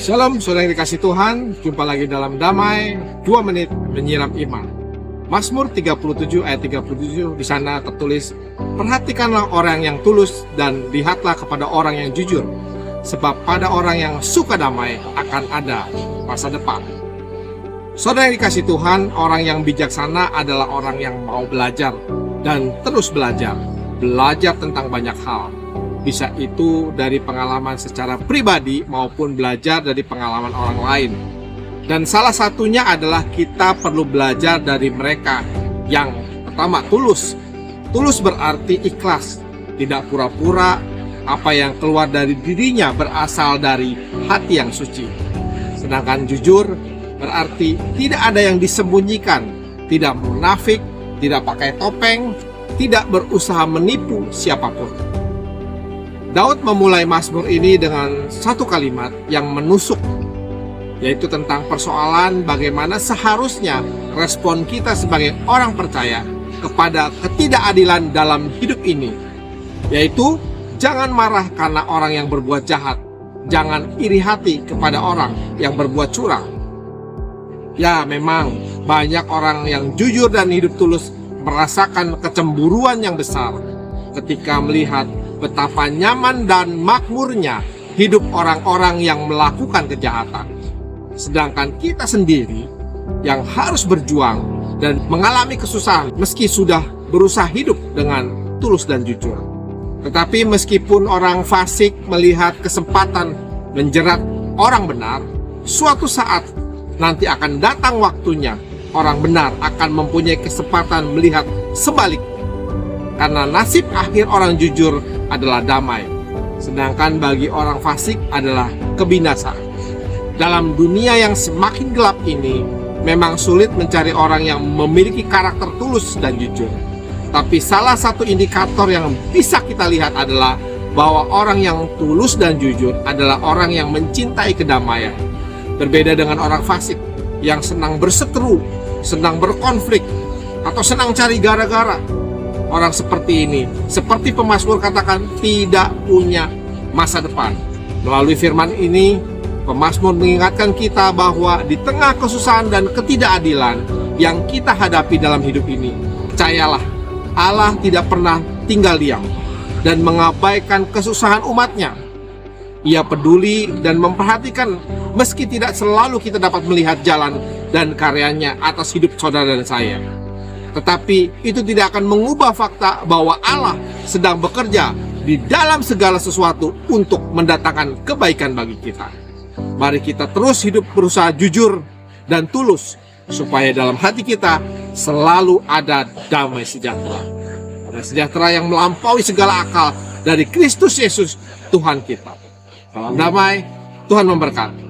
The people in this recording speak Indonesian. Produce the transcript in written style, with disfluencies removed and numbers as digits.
Shalom, saudara yang dikasih Tuhan. Jumpa lagi dalam Damai 2 menit menyiram iman. Mazmur 37 ayat 37 di sana tertulis, perhatikanlah orang yang tulus dan lihatlah kepada orang yang jujur, sebab pada orang yang suka damai akan ada masa depan. Saudara yang dikasih Tuhan, orang yang bijaksana adalah orang yang mau belajar dan terus belajar tentang banyak hal. Bisa itu dari pengalaman secara pribadi maupun belajar dari pengalaman orang lain. Dan salah satunya adalah kita perlu belajar dari mereka yang pertama tulus. Tulus berarti ikhlas, tidak pura-pura. Apa yang keluar dari dirinya berasal dari hati yang suci. Sedangkan jujur berarti tidak ada yang disembunyikan, tidak munafik, tidak pakai topeng, tidak berusaha menipu siapapun. Daud memulai Mazmur ini dengan satu kalimat yang menusuk, yaitu tentang persoalan bagaimana seharusnya respon kita sebagai orang percaya kepada ketidakadilan dalam hidup ini, yaitu jangan marah karena orang yang berbuat jahat, jangan iri hati kepada orang yang berbuat curang. Ya, memang banyak orang yang jujur dan hidup tulus merasakan kecemburuan yang besar ketika melihat betapa nyaman dan makmurnya hidup orang-orang yang melakukan kejahatan. Sedangkan kita sendiri yang harus berjuang dan mengalami kesusahan meski sudah berusaha hidup dengan tulus dan jujur. Tetapi meskipun orang fasik melihat kesempatan menjerat orang benar, suatu saat nanti akan datang waktunya orang benar akan mempunyai kesempatan melihat sebaliknya. Karena nasib akhir orang jujur adalah damai, sedangkan bagi orang fasik adalah kebinasaan. Dalam dunia yang semakin gelap ini, memang sulit mencari orang yang memiliki karakter tulus dan jujur. Tapi salah satu indikator yang bisa kita lihat adalah bahwa orang yang tulus dan jujur adalah orang yang mencintai kedamaian. Berbeda dengan orang fasik yang senang berseteru, senang berkonflik, atau senang cari gara-gara. Orang seperti ini, seperti pemazmur katakan, tidak punya masa depan. Melalui firman ini, pemazmur mengingatkan kita bahwa di tengah kesusahan dan ketidakadilan yang kita hadapi dalam hidup ini, percayalah, Allah tidak pernah tinggal diam dan mengabaikan kesusahan umatnya. Ia peduli dan memperhatikan meski tidak selalu kita dapat melihat jalan dan karyanya atas hidup saudara dan saya. Tetapi itu tidak akan mengubah fakta bahwa Allah sedang bekerja di dalam segala sesuatu untuk mendatangkan kebaikan bagi kita. Mari kita terus hidup berusaha jujur dan tulus, supaya dalam hati kita selalu ada damai sejahtera. Dan sejahtera yang melampaui segala akal dari Kristus Yesus Tuhan kita. Salam damai, Tuhan memberkati.